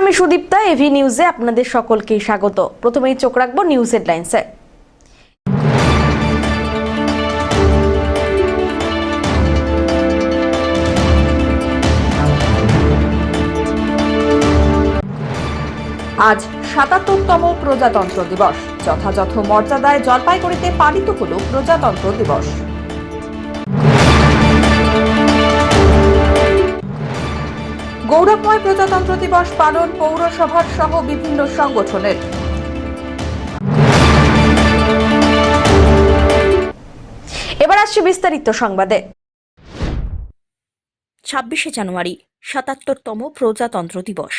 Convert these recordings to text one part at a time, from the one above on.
আমি সুদীপ্তা, এভি নিউজে আপনাদের সকলকে স্বাগত। প্রথমেই চোখ রাখবো নিউজ হেডলাইন্সে। আজ ৭৭তম প্রজাতন্ত্র দিবস। যথাযথ মর্যাদায় জলপাইগুড়িতে পালিত হল প্রজাতন্ত্র দিবস। গৌরবময় প্রজাতন্ত্র দিবস পালন পৌরসভার সহ বিভিন্ন সংগঠনের। এবার আসছে বিস্তারিত সংবাদে। ২৬শে জানুয়ারি ৭৭তম প্রজাতন্ত্র দিবস।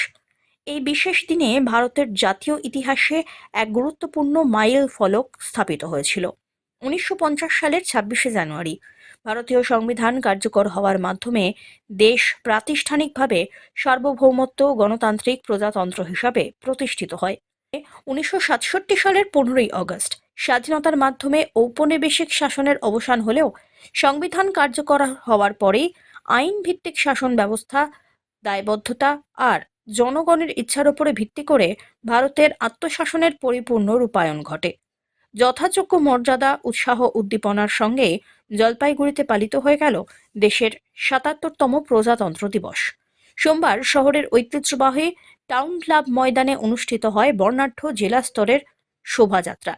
এই বিশেষ দিনে ভারতের জাতীয় ইতিহাসে এক গুরুত্বপূর্ণ মাইল ফলক স্থাপিত হয়েছিল। ১৯৫০ সালের ২৬শে জানুয়ারি ভারতীয় সংবিধান কার্যকর হওয়ার মাধ্যমে দেশ প্রাতিষ্ঠানিকভাবে সার্বভৌমত্ব গণতান্ত্রিক প্রজাতন্ত্র হিসাবে প্রতিষ্ঠিত হয়। ১৯৬৭ সালের ১৫ই আগস্ট স্বাধীনতার মাধ্যমে ঔপনিবেশিক শাসনের অবসান হলেও সংবিধান কার্যকর হওয়ার পরেই আইন ভিত্তিক শাসন ব্যবস্থা, দায়বদ্ধতা আর জনগণের ইচ্ছার উপরে ভিত্তি করে ভারতের আত্মশাসনের পরিপূর্ণ রূপায়ণ ঘটে। যথাযোগ্য মর্যাদা, উৎসাহ, উদ্দীপনার সঙ্গে জলপাইগুড়িতে পালিত হয়ে গেল দেশের ৭৭তম প্রজাতন্ত্র দিবস। সোমবার শহরের ঐতিহ্যবাহী টাউন ক্লাব ময়দানে অনুষ্ঠিত হয় বর্ণাঢ্য জেলা স্তরের শোভাযাত্রা।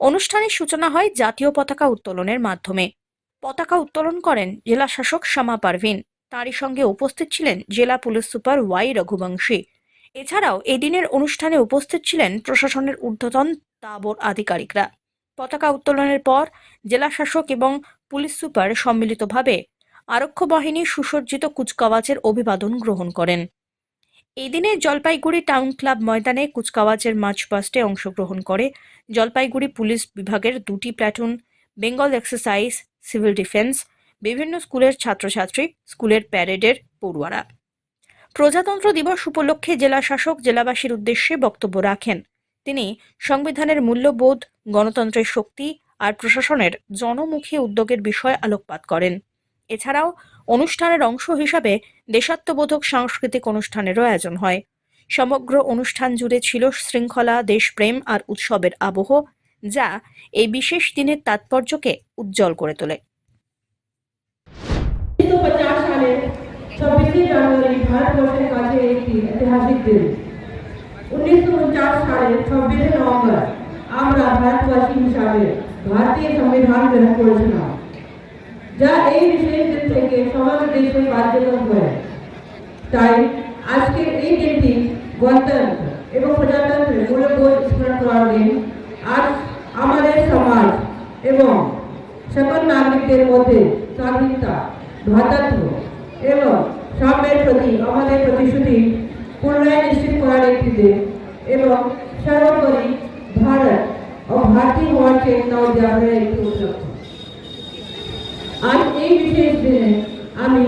অনুষ্ঠানের সূচনা হয় জাতীয় পতাকা উত্তোলনের মাধ্যমে। পতাকা উত্তোলন করেন জেলা শাসক শামা পারভিন। তাঁরই সঙ্গে উপস্থিত ছিলেন জেলা পুলিশ সুপার ওয়াই রঘুবংশী। এছাড়াও এদিনের অনুষ্ঠানে উপস্থিত ছিলেন প্রশাসনের ঊর্ধ্বতন তাবর আধিকারিকরা। পতাকা উত্তোলনের পর জেলা শাসক এবং পুলিশ সুপার সম্মিলিতভাবে আরক্ষ বাহিনীর সুসজ্জিত কুচকাওয়াজের অভিবাদন গ্রহণ করেন। এই দিনে জলপাইগুড়ি টাউন ক্লাব ময়দানে কুচকাওয়াজের মার্চ পাস্টে অংশগ্রহণ করে জলপাইগুড়ি পুলিশ বিভাগের 2টি platoon, Bengal exercise, civil defence, বিভিন্ন স্কুলের ছাত্রছাত্রী, স্কুলের প্যারেডের পড়ুয়ারা। প্রজাতন্ত্র দিবস উপলক্ষে জেলা শাসক জেলাবাসীর উদ্দেশ্যে বক্তব্য রাখেন। তিনি সংবিধানের মূল্যবোধ, গণতন্ত্রের শক্তি আর প্রশাসনের জনমুখী উদ্যোগের বিষয়ে আলোকপাত করেন। এছাড়াও অনুষ্ঠানের অংশ হিসাবে দেশাত্মবোধক সাংস্কৃতিক অনুষ্ঠানেরও আয়োজন হয়। সমগ্র অনুষ্ঠান জুড়ে ছিল শৃঙ্খলা, দেশপ্রেম আর উৎসবের আবহ, যা এই বিশেষ দিনের তাৎপর্যকে উজ্জ্বল করে তোলে। 1950 সালে 26শে জানুয়ারি ভারতবর্ষের কাছে একটি ঐতিহাসিক দিন। 1949 সালে 26শে নভেম্বর আমরা ভারতবাসী হিসাবে ভারতীয় সংবিধান গ্রহণ করেছিলাম, যা এই বিশেষ দিন থেকে সমগ্র দেশে কার্যকর হয়। তাই আজকের এই দিনটি গণতন্ত্র এবং প্রজাতন্ত্রের মূল্যবোধ স্মরণ করার দিন। আজ আমাদের সমাজ এবং সকল নাগরিকদের মধ্যে স্বাধীনতা, ভ্রাতৃত্ব এবং সাম্যের প্রতি আমাদের প্রতিশ্রুতি পুনরায় নিশ্চিত করার একটি দিন এবং সর্বোপরি ভারত ও ভারতীয় হওয়ার চেতনা উদ্যাপনের একটি উপলক্ষ। আজ এই বিশেষ দিনে আমি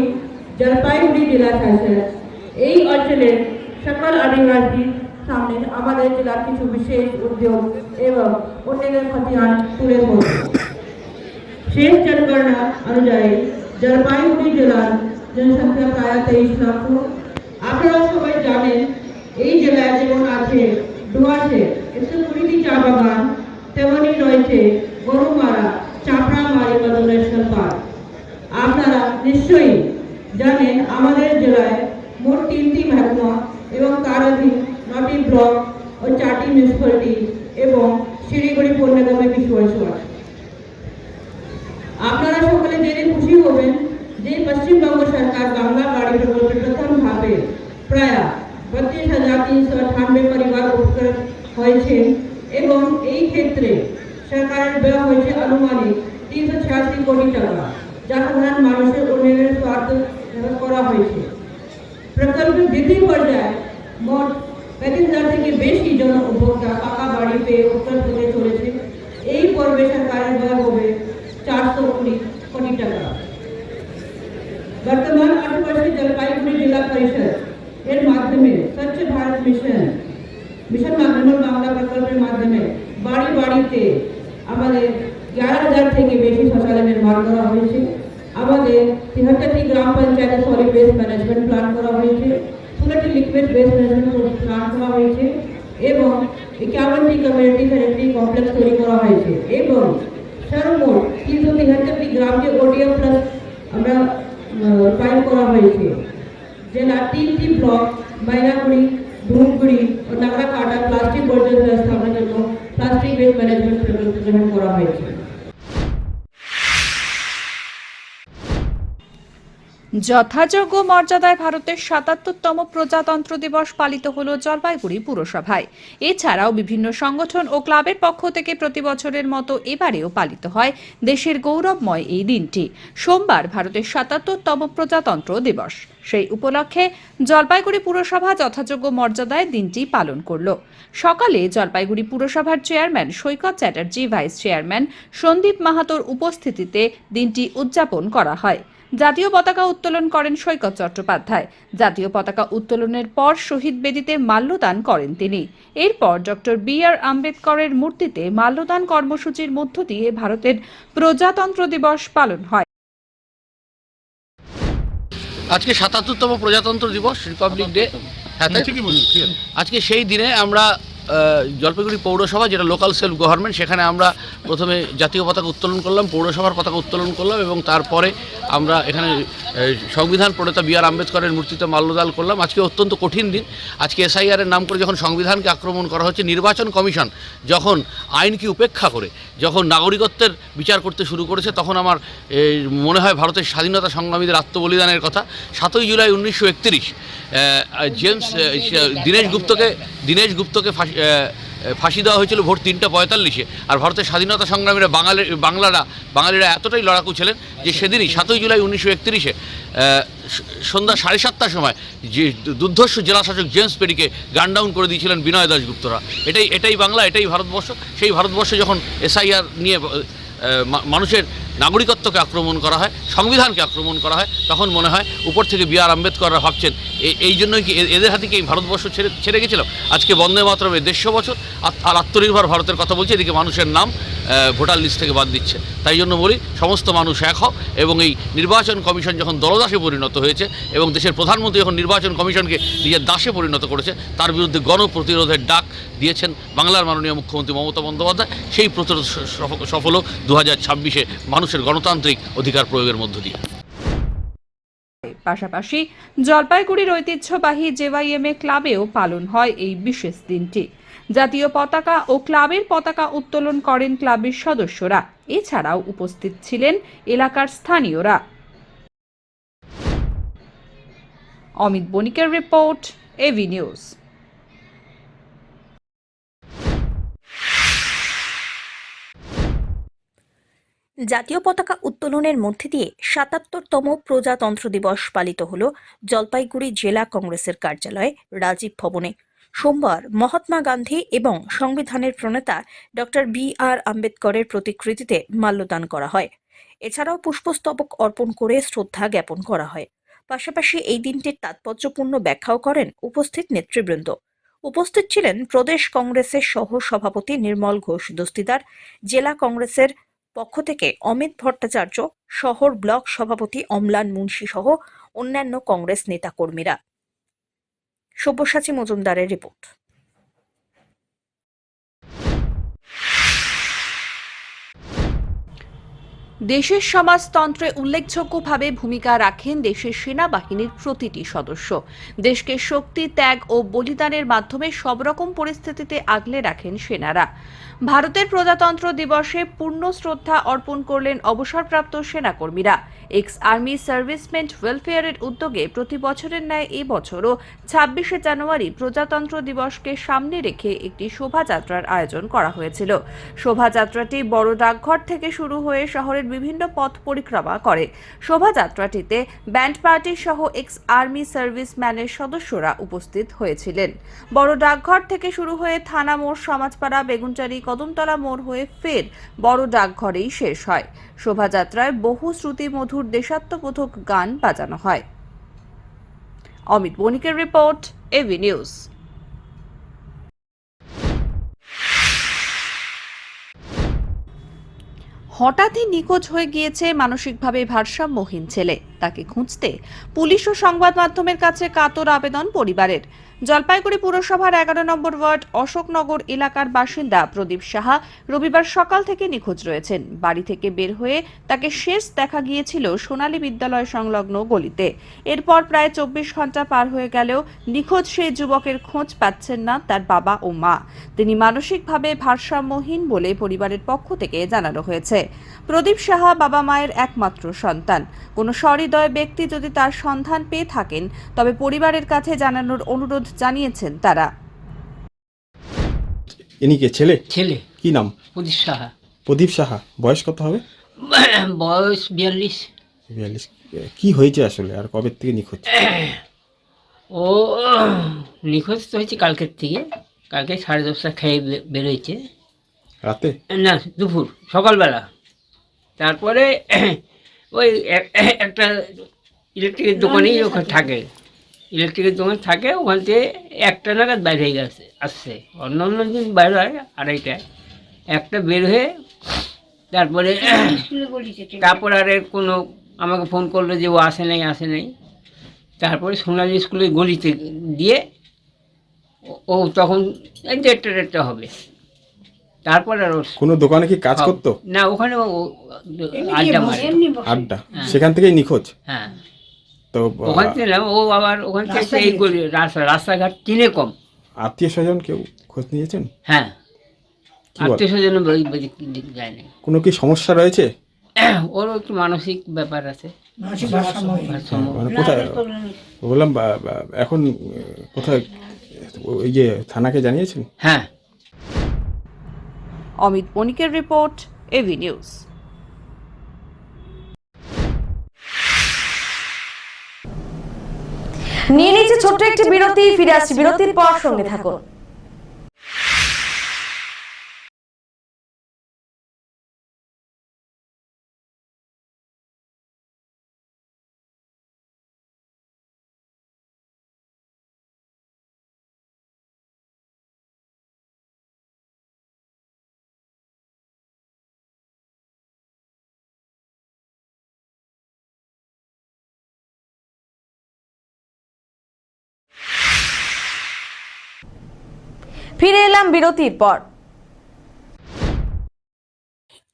জলপাইগুড়ি জেলা শাসক এই অঞ্চলের সকল আদিবাসীর সামনে আমাদের জেলার কিছু বিশেষ উদ্যোগ এবং উন্নয়নের খতিয়ান তুলে ধরব। শেষ জনগণনা অনুযায়ী জলপাইগুড়ি জেলার জনসংখ্যা প্রায় 23 লক্ষ। আপনারা সবাই জানেন এই জেলায় যেমন আছে ডুয়ার্সে 120টি চা বাগান, তেমনি রয়েছে গরুমারা, চাপড়ামারি ন্যাশনাল পার্ক। আপনারা নিশ্চয়ই জানেন আমাদের জেলায় মোট 3টি মহকুমা এবং তার অধীন 9টি ব্লক ও 4টি মিউনিসিপ্যালিটি এবং শিলিগুড়ি পৌর নিগমের কিছু অংশ আছে। আপনারা সকলে জেনে খুশি হবেন যে পশ্চিমবঙ্গ সরকার বাংলা বাড়ি প্রকল্পের প্রথম ধাপে প্রায় 32,398 পরিবার উপকৃত হয়েছে এবং এই ক্ষেত্রে সরকারের ব্যয় হয়েছে আনুমানিক 386 কোটি টাকা, যা সাধারণ মানুষের উন্নয়নের স্বার্থে করা হয়েছে। প্রকল্পের দ্বিতীয় পর্যায়ে মোট 35,000 থেকে বেশি জন উপভোক্তা পাকা বাড়ি পেয়ে উপকৃত হতে চলেছে। এই পর্বে সরকারের ব্যয় হবে 420 কোটি টাকা। বর্তমান 8 বর্ষে জলপাইগুড়ি জেলা পরিষদ এর মাধ্যমে স্বচ্ছ ভারত মিশন মাধ্যমে বাংলা প্রকল্পের মাধ্যমে বাড়ি বাড়িতে আমাদের 11,000 থেকে বেশি শৌচালয় নির্মাণ করা হয়েছে। আমাদের 73টি গ্রাম পঞ্চায়েতে সলিড ওয়েস্ট ম্যানেজমেন্ট প্ল্যান করা হয়েছে। Cement liquid waste management plan করা হয়েছে এবং 51টি কমিউনিটি স্যানিটারি কমপ্লেক্স তৈরি করা হয়েছে এবং সর্বমোট 373টি গ্রামকে ওডিএফ প্লাস আমরা রূপায়ণ করা হয়েছে। জেলা 3টি ব্লক মাইনাগুড়ি, ধূপগুড়ি ও নাগরাকাটা প্লাস্টিক বর্জ্য ব্যবস্থাপনার জন্য প্লাস্টিক ওয়েস্ট ম্যানেজমেন্ট প্রকল্প গ্রহণ করা হয়েছে। যথাযোগ্য মর্যাদায় ভারতের ৭৭তম প্রজাতন্ত্র দিবস পালিত হল জলপাইগুড়ি পুরসভায়। এছাড়াও বিভিন্ন সংগঠন ও ক্লাবের পক্ষ থেকে প্রতি বছরের মতো এবারেও পালিত হয় দেশের গৌরবময় এই দিনটি। সোমবার ভারতের ৭৭তম প্রজাতন্ত্র দিবস, সেই উপলক্ষে জলপাইগুড়ি পুরসভা যথাযোগ্য মর্যাদায় দিনটি পালন করল। সকালে জলপাইগুড়ি পুরসভার চেয়ারম্যান সৈকত চ্যাটার্জি, ভাইস চেয়ারম্যান সন্দীপ মাহাতোর উপস্থিতিতে দিনটি উদযাপন করা হয়। জাতীয় পতাকা উত্তোলন করেন সৈকত চট্টোপাধ্যায়। জাতীয় পতাকা উত্তোলনের পর শহীদ বেদিতে মাল্যদান করেন তিনি। এরপর ডক্টর বি.আর. আম্বেদকরের মূর্তিতে মাল্যদান কর্মসূচির মধ্য দিয়ে ভারতের প্রজাতন্ত্র দিবস পালন হয়। আজকে ৭৭তম প্রজাতন্ত্র দিবস, রিপাবলিক ডে। আজকে সেই দিনে আমরা জলপাইগুড়ি পৌরসভা, যেটা লোকাল সেলফ গভর্নমেন্ট, সেখানে আমরা প্রথমে জাতীয় পতাকা উত্তোলন করলাম, পৌরসভার পতাকা উত্তোলন করলাম এবং তারপরে আমরা এখানে সংবিধান প্রণেতা বি.আর. আম্বেদকরের মূর্তিতে মাল্যদান করলাম। আজকে অত্যন্ত কঠিন দিন। আজকে এসআইআর এর নাম করে যখন সংবিধানকে আক্রমণ করা হচ্ছে, নির্বাচন কমিশন যখন আইনকে উপেক্ষা করে যখন নাগরিকত্বের বিচার করতে শুরু করেছে, তখন আমার মনে হয় ভারতের স্বাধীনতা সংগ্রামীদের আত্মবলিদানের কথা। 7ই জুলাই 1931 দীনেশ গুপ্তকে ফাঁসি দেওয়া হয়েছিল ভোর 3:45-এ। আর ভারতের স্বাধীনতা সংগ্রামীরা বাঙালিরা এতটাই লড়াকু ছিলেন যে সেদিনই 7ই জুলাই 1931-এ সন্ধ্যা 7:30টার সময় যে দুর্ধর্ষ জেলাশাসক জেমস পেরিকে গান ডাউন করে দিয়েছিলেন বিনয় দাশগুপ্তরা। এটাই বাংলা, এটাই ভারতবর্ষ। সেই ভারতবর্ষে যখন এসআইআর নিয়ে মানুষের নাগরিকত্বকে আক্রমণ করা হয়, সংবিধানকে আক্রমণ করা হয়, তখন মনে হয় উপর থেকে বি.আর. আম্বেদকররা ভাবছেন এই জন্যই কি এদের হাতে কি এই ভারতবর্ষ ছেড়ে গেছিল। আজকে বন্দে মাতরমে 150 বছর আর আত্মনির্ভর ভারতের কথা বলছে, এদিকে মানুষের নাম ভোটার লিস্ট থেকে বাদ দিচ্ছে। তাই জন্য বলি, সমস্ত মানুষ এক হও এবং এই নির্বাচন কমিশন যখন দলদাসে পরিণত হয়েছে এবং দেশের প্রধানমন্ত্রী যখন নির্বাচন কমিশনকে নিজের দাসে পরিণত করেছে, তার বিরুদ্ধে গণপ্রতিরোধের ডাক দিয়েছেন বাংলার মাননীয় মুখ্যমন্ত্রী মমতা বন্দ্যোপাধ্যায়। সেই প্রতিরোধ সফল 2026-এ মানুষের গণতান্ত্রিক অধিকার প্রয়োগের মধ্য দিয়ে। পাশাপাশি জলপাইগুড়ির ঐতিহ্যবাহী জেওয়াইএমএ ক্লাবেও পালন হয় এই বিশেষ দিনটি। জাতীয় পতাকা ও ক্লাবের পতাকা উত্তোলন করেন ক্লাবের সদস্যরা। এছাড়াও উপস্থিত ছিলেন এলাকার স্থানীয়রা। অমিত বণিকের রিপোর্ট, এভি নিউজ। জাতীয় পতাকা উত্তোলনের মধ্যে দিয়ে ৭৭তম প্রজাতন্ত্র দিবস পালিত হল জলপাইগুড়ি জেলা কংগ্রেসের কার্যালয়ে রাজীব ভবনে। সোমবার মহাত্মা গান্ধী এবং সংবিধানের প্রণেতা ডক্টর বি.আর. আম্বেদকরের প্রতিকৃতিতে মাল্যদান করা হয়। এছাড়াও পুষ্পস্তবক অর্পণ করে শ্রদ্ধা জ্ঞাপন করা হয়। পাশাপাশি এই দিনটির তাৎপর্যপূর্ণ ব্যাখ্যাও করেন উপস্থিত নেতৃবৃন্দ। উপস্থিত ছিলেন প্রদেশ কংগ্রেসের সহ সভাপতি নির্মল ঘোষ দস্তিদার, জেলা কংগ্রেসের পক্ষ থেকে অমিত ভট্টাচার্য, শহর ব্লক সভাপতি অম্লান মুন্সি সহ অন্যান্য কংগ্রেস নেতাকর্মীরা। সব্যসাচী মজুমদারের রিপোর্ট। দেশের সমাজতন্ত্রে উল্লেখযোগ্যভাবে ভূমিকা রাখেন দেশের সেনাবাহিনীর প্রতিটি সদস্য। দেশকে শক্তি, ত্যাগ ও বলিদানের মাধ্যমে সব রকম পরিস্থিতিতে আগলে রাখেন সেনারা। ভারতের প্রজাতন্ত্র দিবসে পূর্ণ শ্রদ্ধা অর্পণ করলেন অবসরপ্রাপ্ত সেনাকর্মীরা। এক্স আর্মি সার্ভিসমেন ওয়েলফেয়ারের উদ্যোগে প্রতি বছরের ন্যায় এবছরও 26শে জানুয়ারি প্রজাতন্ত্র দিবসকে সামনে রেখে একটি শোভাযাত্রার আয়োজন করা হয়েছিল। শোভাযাত্রাটি বড় ডাকঘর থেকে শুরু হয়ে শহরের বিভিন্ন পথ পরিক্রমা করে। শোভাযাত্রাটিতে ব্যান্ড পার্টি সহ এক্স আর্মি সার্ভিসম্যানের সদস্যরা উপস্থিত হয়েছিলেন। বড় ডাকঘর থেকে শুরু হয়ে থানা মোড়, সমাজপাড়া, বেগুনচারি, কদমতলা মোড় হয়ে ফের বড় ডাকঘরেই শেষ হয়। শোভাযাত্রায় বহু শ্রুতিমধুর দেশাত্মবোধক গান বাজানো হয়। অমিত বণিকের রিপোর্ট, এভি নিউজ। হঠাৎই নিখোঁজ হয়ে গিয়েছে মানসিকভাবে ভারসাম্যহীন ছেলে। তাকে খুঁজতে পুলিশ ও সংবাদ মাধ্যমের কাছে কাতর আবেদন পরিবারের। জলপাইগুড়ি পুরসভার 11 নম্বর ওয়ার্ড অশোকনগর এলাকার বাসিন্দা প্রদীপ সাহা রবিবার সকাল থেকে নিখোঁজ রয়েছেন। বাড়ি থেকে বের হয়ে তাকে শেষ দেখা গিয়েছিল সোনালী বিদ্যালয় সংলগ্ন গলিতে। এরপর প্রায় 24 ঘন্টা পার হয়ে গেলেও নিখোঁজ সেই যুবকের খোঁজ পাচ্ছেন না তার বাবা ও মা। তিনি মানসিকভাবে ভারসাম্যহীন বলে পরিবারের পক্ষ থেকে জানানো হয়েছে। প্রদীপ সাহা বাবা মায়ের একমাত্র সন্তান। কোনো সহৃদয় ব্যক্তি যদি তার সন্ধান পেয়ে থাকেন তবে পরিবারের কাছে জানানোর অনুরোধ জানিয়েছেন তারা। ইনি কে ছেলে? ছেলে কি নাম? প্রদীপ সাহা। প্রদীপ সাহা। বয়স কত হবে? বয়স 42। 42। কি হয়েছে আসলে, আর কবে থেকে নিখোঁজ? ও নিখোঁজ তো হয়েছে কালকের থেকে। কালকে 10:30 খেয়ে বেরোয়েছে। রাতে? না, দুপুর সকালবেলা। তারপরে ওই একটা ইলেকট্রিকের দোকানেই ওখানে থাকে। ইলেকট্রিকের দোকান থাকে, ওখান থেকে 1টা নাগাদ বাইরে হয়ে আসছে। অন্য অন্য দিন বাইরে হয় 2:30টায়। একটা বের হয়ে তারপরে আর কোনো আমাকে ফোন করলো যে ও আসে নাই। তারপরে সোনালী স্কুলের গলিতে দিয়ে ও তখন 1:30 হবে। তারপর আর কোনো দোকানে কি কাজ করতো? না, ওখানে আড্ডা মারে। আড্ডা? সেখান থেকেই নিখোঁজ? হ্যাঁ, তো ওখান থেকে না, ও আবার ওখান থেকে এই রাস্তাঘাট কিনে কম। আত্মীয় স্বজন কেউ খোঁজ নিয়েছেন? হ্যাঁ, কি বলে? 800 জন যায় না। কোনো কি সমস্যা রয়েছে? ওরও একটু মানসিক ব্যাপার আছে। ভারসাম্য। মানে কোথায় বললাম এখন কোথায়, ওই যে থানাকে জানিয়েছেন? হ্যাঁ। অমিত বণিকের রিপোর্ট, এভি নিউজ। নিয়ে নিচ্ছে ছোট্ট একটি বিরতি, ফিরে আসছি বিরতির পর, সঙ্গে থাকুন। ফিরে এলাম বিরতির পর।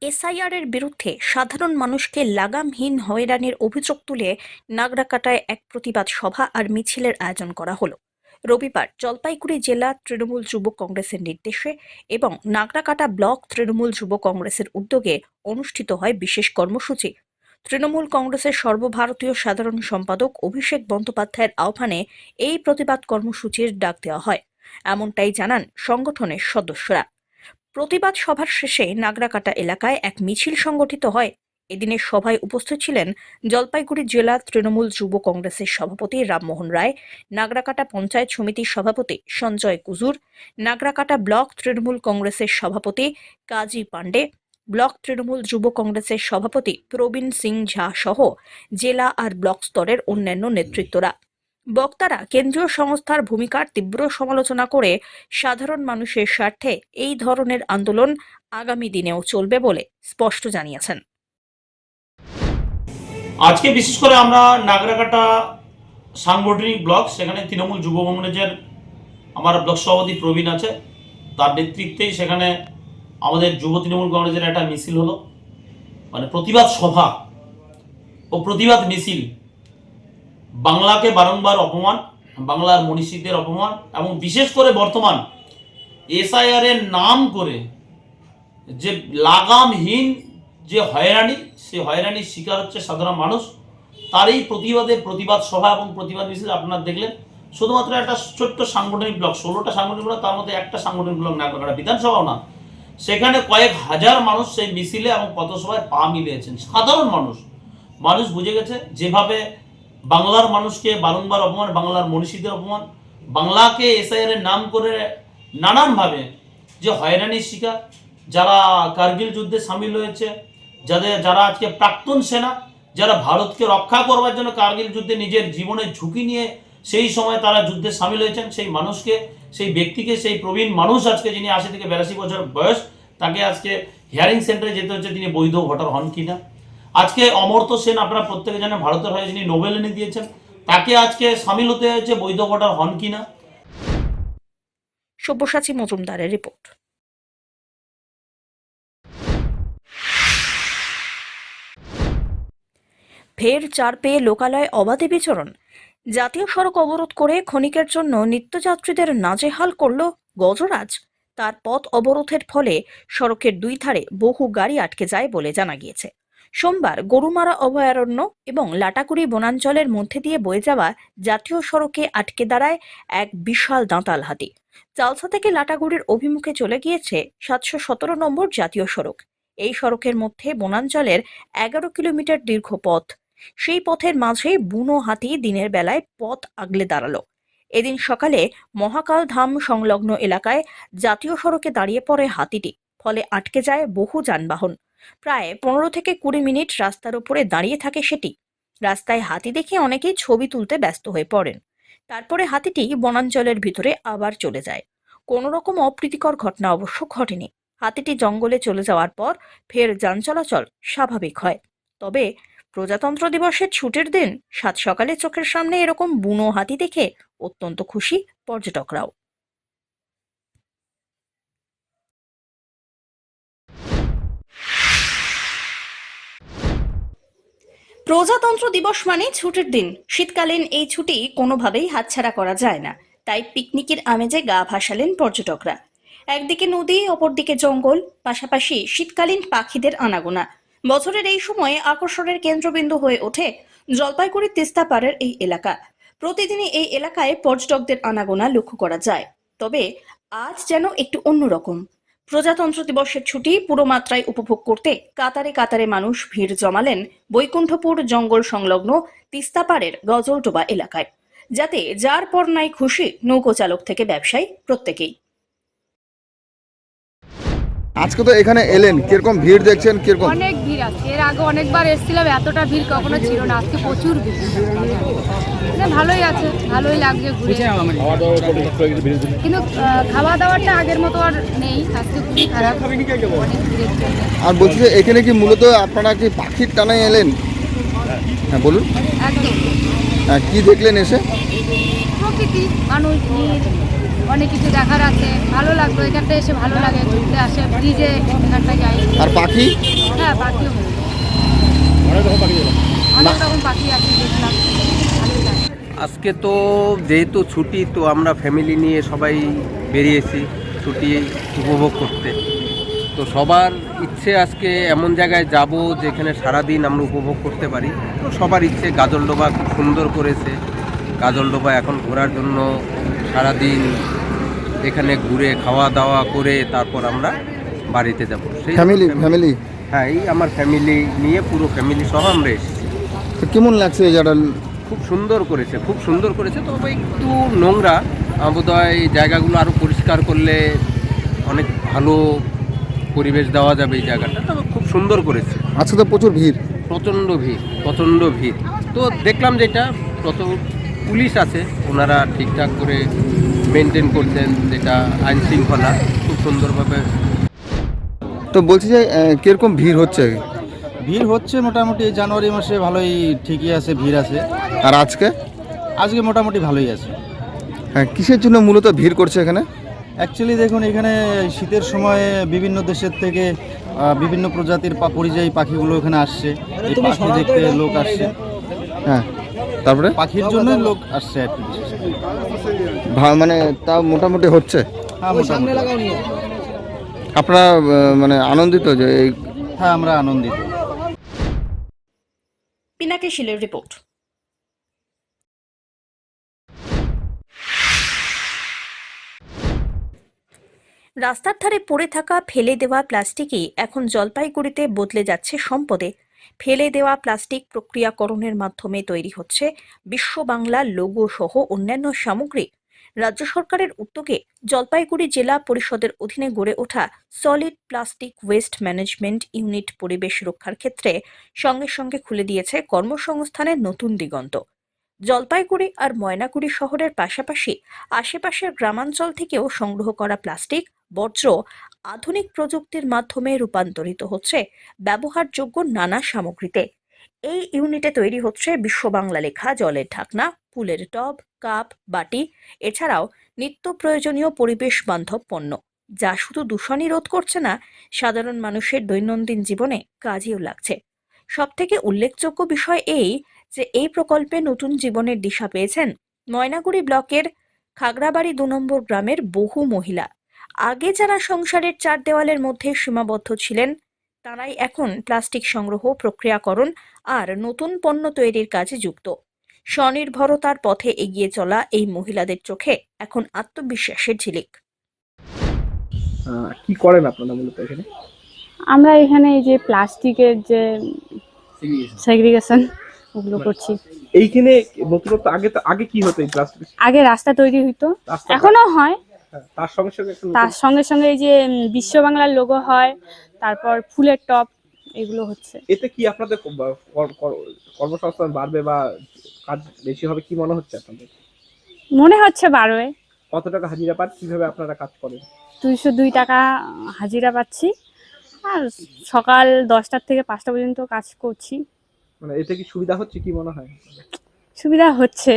এসআইআর এর বিরুদ্ধে সাধারণ মানুষকে লাগামহীন হয়রানির অভিযোগ তুলে নাগরাকাটায় এক প্রতিবাদ সভা আর মিছিলের আয়োজন করা হলো। রবিবার জলপাইগুড়ি জেলা তৃণমূল যুব কংগ্রেসের নির্দেশে এবং নাগরাকাটা ব্লক তৃণমূল যুব কংগ্রেসের উদ্যোগে অনুষ্ঠিত হয় বিশেষ কর্মসূচি। তৃণমূল কংগ্রেসের সর্বভারতীয় সাধারণ সম্পাদক অভিষেক বন্দ্যোপাধ্যায়ের আহ্বানে এই প্রতিবাদ কর্মসূচির ডাক দেওয়া হয়, এমনটাই জানান সংগঠনের সদস্যরা। প্রতিবাদ সভার শেষে নাগরাকাটা এলাকায় এক মিছিল সংগঠিত হয়। এদিনের সভায় উপস্থিত ছিলেন জলপাইগুড়ি জেলা তৃণমূল যুব কংগ্রেসের সভাপতি রামমোহন রায়, নাগরাকাটা পঞ্চায়েত সমিতির সভাপতি সঞ্জয় কুজুর, নাগরাকাটা ব্লক তৃণমূল কংগ্রেসের সভাপতি কাজী পান্ডে, ব্লক তৃণমূল যুব কংগ্রেসের সভাপতি প্রবীণ সিং ঝা সহ জেলা আর ব্লক স্তরের অন্যান্য নেতৃত্বরা। বক্তারা কেন্দ্রীয় সংস্থার ভূমিকার তীব্র সমালোচনা করে সাধারণ মানুষের স্বার্থে এই ধরনের আন্দোলন আগামী দিনেও চলবে বলে স্পষ্ট জানিয়েছেন। আজকে বিশেষ করে আমরা নাগরাকাটা সাংগঠনিক ব্লক, সেখানে তৃণমূল যুব কংগ্রেসের আমার ব্লক সভাপতি প্রবীণ আছে, তার নেতৃত্বেই সেখানে আমাদের যুব তৃণমূল কংগ্রেসের একটা মিছিল হলো, মানে প্রতিবাদ সভা ও প্রতিবাদ মিছিল। বাংলাকে বারংবার অপমান, বাংলার মনীষীদের অপমান এবং বিশেষ করে বর্তমান এসআইআর এর নাম করে যে লাগামহীন যে হয়রানি, সেই হয়রানির শিকার হচ্ছে সাধারণ মানুষ, তারই প্রতিবাদে প্রতিবাদ সভা এবং প্রতিবাদ মিছিল আপনারা দেখলেন। শুধুমাত্র একটা ছোট্ট সাংগঠনিক ব্লক, 16টা সাংগঠনিক ব্লক, তার মধ্যে একটা সাংগঠনিক ব্লক নাগরাকাটা বিধানসভাও না, সেখানে কয়েক হাজার মানুষ সেই মিছিলে এবং পথসভায় পা মিলিয়েছেন। সাধারণ মানুষ বুঝে গেছে যেভাবে বাংলার মানুষকে বারংবার অপমান, বাংলার মনীষীদের অপমান, বাংলাকে এসআইআর এর নাম করে নানানভাবে যে হয়রানির শিকার, যারা কার্গিল যুদ্ধে সামিল হয়েছে, যারা আজকে প্রাক্তন সেনা, যারা ভারতকে রক্ষা করবার জন্য কার্গিল যুদ্ধে নিজের জীবনের ঝুঁকি নিয়ে সেই সময় তারা যুদ্ধে সামিল হয়েছেন, সেই মানুষকে, সেই ব্যক্তিকে, সেই প্রবীণ মানুষ আজকে যিনি 80 থেকে 82 বছর বয়স, তাকে আজকে হিয়ারিং সেন্টারে যেতে হচ্ছে তিনি বৈধ ভোটার হন কিনা। আজকে অমর্ত্য সেন, আপনারা প্রত্যেকে জানেন ভারতের হয়ে যিনি নোবেল এনে দিয়েছেন, তাকে আজকে সামিল হতে হয়েছে বৈধ ভোটার হন কিনা। সব্যসাচী মজুমদারের রিপোর্ট। ফের চার পেয়ে লোকালয়ে অবাধে বিচরণ। জাতীয় সড়ক অবরোধ করে ক্ষণিকের জন্য নিত্যযাত্রীদের নাজেহাল করল গজরাজ। তার পথ অবরোধের ফলে সড়কের দুই ধারে বহু গাড়ি আটকে যায় বলে জানা গিয়েছে। সোমবার গরুমারা অভয়ারণ্য এবং লাটাকুড়ি বনাঞ্চলের মধ্যে দিয়ে বয়ে যাওয়া জাতীয় সড়কে আটকে দাঁড়ায় এক বিশাল দাঁতাল হাতি। চালসা থেকে লাটাগুড়ির অভিমুখে চলে গিয়েছে 717 নম্বর জাতীয় সড়ক। এই সড়কের মধ্যে বনাঞ্চলের 11 কিলোমিটার দীর্ঘ পথ। সেই পথের মাঝে বুনো হাতি দিনের বেলায় পথ আগলে দাঁড়ালো। এদিন সকালে মহাকাল ধাম সংলগ্ন এলাকায় জাতীয় সড়কে দাঁড়িয়ে পড়ে হাতিটি, ফলে আটকে যায় বহু যানবাহন। প্রায় 15 থেকে 20 মিনিট রাস্তার উপরে দাঁড়িয়ে থাকে সেটি। রাস্তায় হাতি দেখে অনেকেই ছবি তুলতে ব্যস্ত হয়ে পড়েন। তারপরে হাতিটি বনাঞ্চলের ভিতরে আবার চলে যায়। কোনো রকম অপ্রীতিকর ঘটনা অবশ্য ঘটেনি। হাতিটি জঙ্গলে চলে যাওয়ার পর ফের যান চলাচল স্বাভাবিক হয়। তবে প্রজাতন্ত্র দিবসের ছুটির দিন সাত সকালে চোখের সামনে এরকম বুনো হাতি দেখে অত্যন্ত খুশি পর্যটকরাও। প্রজাতন্ত্র দিবস মানে ছুটির দিন। শীতকালীন এই ছুটি কোনোভাবেই হাতছাড়া করা যায় না। তাই পিকনিকের আমেজে গা ভাসালেন পর্যটকরা। একদিকে নদী, অপরদিকে জঙ্গল, পাশাপাশি শীতকালীন পাখিদের আনাগোনা। বছরের এই সময়ে আকর্ষণের কেন্দ্রবিন্দু হয়ে ওঠে জলপাইগুড়ি তিস্তা পাড়ের এই এলাকা। প্রতিদিনই এই এলাকায় পর্যটকদের আনাগোনা লক্ষ্য করা যায়। তবে আজ যেন একটু অন্যরকম। প্রজাতন্ত্র দিবসের ছুটি পুরো মাত্রায় উপভোগ করতে কাতারে কাতারে মানুষ ভিড় জমালেন বৈকুণ্ঠপুর জঙ্গল সংলগ্ন তিস্তাপাড়ের গজলডোবা এলাকায়। যাতে যার পর নাই খুশি নৌকো চালক থেকে ব্যবসায়ী প্রত্যেকেই। আজকে তো এখানে এলেন, কিরকম ভিড় দেখছেন? কিরকম? অনেক ভিড় আছে, এর আগে অনেকবার এসেছিলাম, এতটা ভিড় কখনো ছিল না। আজকে প্রচুর ভিড়। ভালোই আছে, ভালোই লাগছে ঘুরে, কিন্তু খাওয়া দাওয়াটা আগের মতো আর নেই। আজকে খুবই খারাপ, অনেক ভিড়ের জন্য। আর বলছি যে এখানে কি মূলত আপনারা কি পাখির টানায় এলেন? হ্যাঁ বলুন। একদম। হ্যাঁ, কি দেখলেন এসে? প্রকৃতি, মানুষ, ভিড়, অনেক কিছু দেখার আছে। ভালো লাগলো, এখানটা এসে ভালো লাগে, ঘুরতে আসে, ব্রিজে এখানটা যাই। আর পাখি? হ্যাঁ, পাখিও অনেক রকম পাখি আছে, দেখলাম, ভালোই লাগে। আজকে তো যেহেতু ছুটি, তো আমরা ফ্যামিলি নিয়ে সবাই বেরিয়েছি ছুটি উপভোগ করতে। তো সবার ইচ্ছে আজকে এমন জায়গায় যাব যেখানে সারাদিন আমরা উপভোগ করতে পারি। তো সবার ইচ্ছে, গাজলডোবা খুব সুন্দর করেছে। গাজলডোবা এখন ঘোরার জন্য সারাদিন এখানে ঘুরে খাওয়া দাওয়া করে তারপর আমরা বাড়িতে যাব। সেই ফ্যামিলি? হ্যাঁ, এই আমার ফ্যামিলি নিয়ে, পুরো ফ্যামিলি সহ আমরা এসেছি। তো কেমন লাগছে এই জায়গাটা? খুব সুন্দর করেছে, খুব সুন্দর করেছে। তবে একটু নোংরা, বোধহয় এই জায়গাগুলো আরও পরিষ্কার করলে অনেক ভালো পরিবেশ দেওয়া যাবে এই জায়গাটা। তবে খুব সুন্দর করেছে। আজকে তো প্রচুর ভিড়, প্রচণ্ড ভিড়, প্রচণ্ড ভিড়। তো দেখলাম যেটা পুলিশ আছে, ওনারা ঠিকঠাক করে মেনটেন করছেন, যেটা আইন শৃঙ্খলা খুব সুন্দরভাবে। তো বলছি যে কিরকম ভিড় হচ্ছে? ভিড় হচ্ছে মোটামুটি, জানুয়ারি মাসে ভালোই ঠিকই আছে, ভিড় আছে। আর আজকে? আজকে মোটামুটি ভালোই আছে। হ্যাঁ, কিসের জন্য মূলত ভিড় করছে এখানে? অ্যাকচুয়ালি দেখুন, এখানে শীতের সময়ে বিভিন্ন দেশের থেকে বিভিন্ন প্রজাতির পরিযায়ী পাখিগুলো এখানে আসছে, এই পাখি দেখতে লোক আসছে। হ্যাঁ, তারপরে পাখির জন্য লোক আসছে আর কি। মানে তাও মোটামুটি হচ্ছে? হ্যাঁ, মোটামুটি। আপনারা মানে আনন্দিত যে এই? হ্যাঁ, আমরা আনন্দিত। পিনাকি শিলের রিপোর্ট। রাস্তার ধারে পড়ে থাকা ফেলে দেওয়া প্লাস্টিকই এখন জলপাইগুড়িতে বদলে যাচ্ছে সম্পদে। ফেলে দেওয়া প্লাস্টিক প্রক্রিয়াকরণের মাধ্যমে তৈরি হচ্ছে বিশ্ব বাংলা লোগো সহ অন্যান্য সামগ্রী। রাজ্য সরকারের উদ্যোগে জলপাইগুড়ি জেলা পরিষদের অধীনে গড়ে ওঠা solid plastic waste management unit পরিবেশ রক্ষার ক্ষেত্রে সঙ্গে সঙ্গে খুলে দিয়েছে কর্মসংস্থানের নতুন দিগন্ত। জলপাইগুড়ি আর ময়নাগুড়ি শহরের পাশাপাশি আশেপাশের গ্রামাঞ্চল থেকেও সংগ্রহ করা প্লাস্টিক বর্জ্য আধুনিক প্রযুক্তির মাধ্যমে রূপান্তরিত হচ্ছে ব্যবহারযোগ্য নানা সামগ্রীতে। এই ইউনিটে তৈরি হচ্ছে বিশ্ব বাংলা লেখা জলের ঢাকনা, ফুলের টব, কাপ, বাটি, এছাড়াও নিত্য প্রয়োজনীয় পরিবেশ বান্ধব পণ্য, যা শুধু দূষণই রোধ করছে না, সাধারণ মানুষের দৈনন্দিন জীবনে কাজেও লাগছে। সবথেকে উল্লেখযোগ্য বিষয় এই যে এই প্রকল্পে নতুন জীবনের দিশা পেয়েছেন ময়নাগুড়ি ব্লকের খাগড়াবাড়ি 2 নম্বর গ্রামের বহু মহিলা। আগে যারা সংসারের 4 দেওয়ালের মধ্যে সীমাবদ্ধ ছিলেন, তারাই এখন প্লাস্টিক সংগ্রহ, প্রক্রিয়াকরণ আর নতুন পণ্য তৈরির কাজে যুক্ত। স্বনির্ভরতার পথে এগিয়ে চলা এই মহিলাদের চোখে এখন আত্মবিশ্বাসের ঝিলিক। কি করেন আপনারা মূলত এখানে? আমরা এখানে এই যে প্লাস্টিকের যে সেগ্রিগেশন ওগুলো করছি। এইখানে নতুনত্ব আগে কি হতো? এই প্লাস্টিক আগে রাস্তা তৈরি হইতো, রাস্তা এখনো হয়। তার সঙ্গে সঙ্গে তার সঙ্গে সঙ্গে এই যে বিশ্ব বাংলার লোগো হয়, তারপর ফুলের টপ, এগুলো হচ্ছে। এতে কি আপনাদের কর্মসংস্থান বাড়বে বা কাজ বেশি হবে কি মনে হচ্ছে আপনাদের? মনে হচ্ছে বাড়বে। কত টাকা হাজিরা পান? কিভাবে আপনারা কাজ করেন? 202 টাকা হাজিরা পাচ্ছি, আর সকাল 10টা থেকে 5টা পর্যন্ত কাজ করছি। মানে এতে কি সুবিধা হচ্ছে কি মনে হয়? সুবিধা হচ্ছে।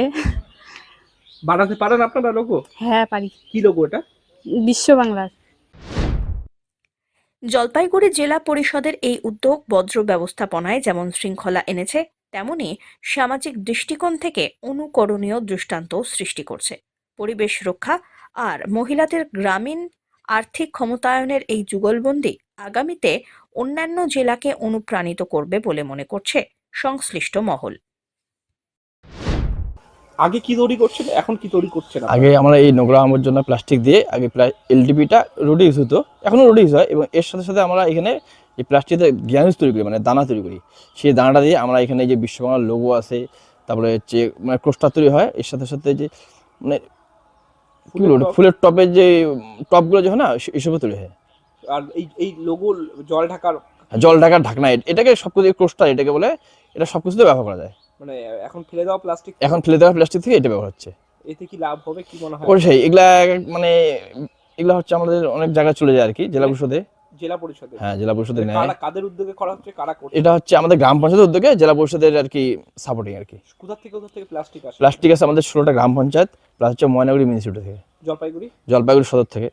বানাতে পারেন আপনারা লোগো? হ্যাঁ পারি। কি লোগো এটা? বিশ্ব বাংলার। জলপাইগুড়ি জেলা পরিষদের এই উদ্যোগ বজ্র ব্যবস্থাপনায় যেমন শৃঙ্খলা এনেছে, তেমনি সামাজিক দৃষ্টিকোণ থেকে অনুকরণীয় দৃষ্টান্ত সৃষ্টি করছে। পরিবেশ রক্ষা আর মহিলাদের গ্রামীণ আর্থিক ক্ষমতায়নের এই যুগলবন্দি আগামীতে অন্যান্য জেলাকে অনুপ্রাণিত করবে বলে মনে করছে সংশ্লিষ্ট মহল। আগে কি তৈরি করছেন, এখন কি তৈরি করছেন? আগে আমরা এই নোংরা আবর্জনা প্লাস্টিক দিয়ে আগে এলডিপিটা রোড ইউজ হতো, এখনও রোড ইউজ হয়, এবং এর সাথে সাথে আমরা এখানে এই প্লাস্টিকের গ্যানুজ তৈরি করি, মানে দানা তৈরি করি। সেই দানাটা দিয়ে আমরা এখানে যে বিশ্ববাংলার লোগো আছে, তারপরে হচ্ছে মানে ক্রোস্টার তৈরি হয়। এর সাথে সাথে যে মানে ফুলের টপের যে টপগুলো যে হয় না, এসবও তৈরি হয়। আর এই লোগো জল ঢাকার ঢাকনা, এটাকে সবকিছু ক্রোস্টার এটাকে বলে, এটা সবকিছুতে ব্যবহার করা যায়। মানে এখন ফেলে দেওয়া প্লাস্টিক থেকে এটা ব্যবহার হচ্ছে। এতে কি লাভ হবে কি মনে হয়? অবশ্যই এগুলা হচ্ছে আমাদের অনেক জায়গায় চলে যায় আর কি, জেলা পরিষদে। হ্যাঁ, জেলা পরিষদে নেয়। কাদের উদ্যোগে করা হচ্ছে, কারা করছে? এটা হচ্ছে আমাদের গ্রাম পঞ্চায়েতের উদ্যোগে, জেলা পরিষদের আর কি সাপোর্টিং আর কি। কোথা থেকে প্লাস্টিক আসে? প্লাস্টিক আছে আমাদের 16টা গ্রাম পঞ্চায়েত, প্লাস হচ্ছে ময়নাগুড়ি মিউনিসিপালিটি থেকে, জলপাইগুড়ি সদর থেকে।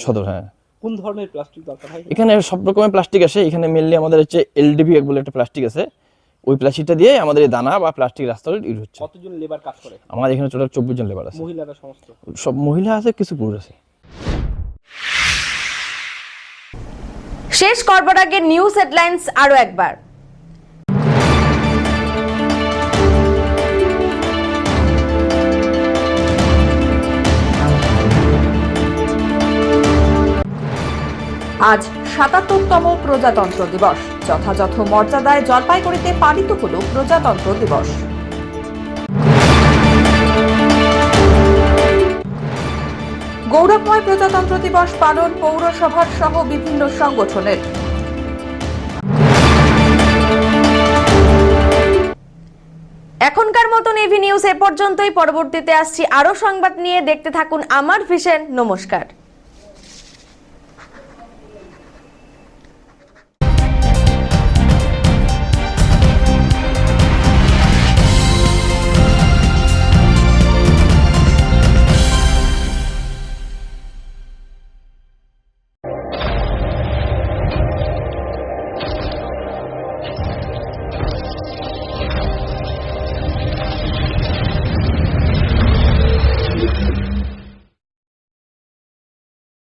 সদর, হ্যাঁ। কোন ধরনের প্লাস্টিক দরকার হয়? এখানে সব রকমের প্লাস্টিক আসে। এখানে মেনলি আমাদের হচ্ছে এলডিপি বলে একটা প্লাস্টিক আছে, ওই প্লাস্টিকটা দিয়ে আমাদের এই দানা বা প্লাস্টিক রাস্তা ইউজ হচ্ছে। কতজন লেবার কাজ করে? আমাদের এখানে টোটাল 24 জন লেবার আছে। মহিলারা সমস্ত? সব মহিলা আছে, কিছু পুরুষ আছে। শেষ করবার আগে নিউজ হেডলাইন্স আরো একবার। আজ ৭৭তম প্রজাতন্ত্র দিবস। যথাযথ মর্যাদায় জলপাইগুড়িতে পালিত হল প্রজাতন্ত্র দিবস। গৌরবময় প্রজাতন্ত্র দিবস পালন পৌরসভার সহ বিভিন্ন সংগঠনের। এখনকার মতন এভি নিউজ এ পর্যন্তই। পরবর্তীতে আসছি আরো সংবাদ নিয়ে। দেখতে থাকুন আমার ভিশন। নমস্কার।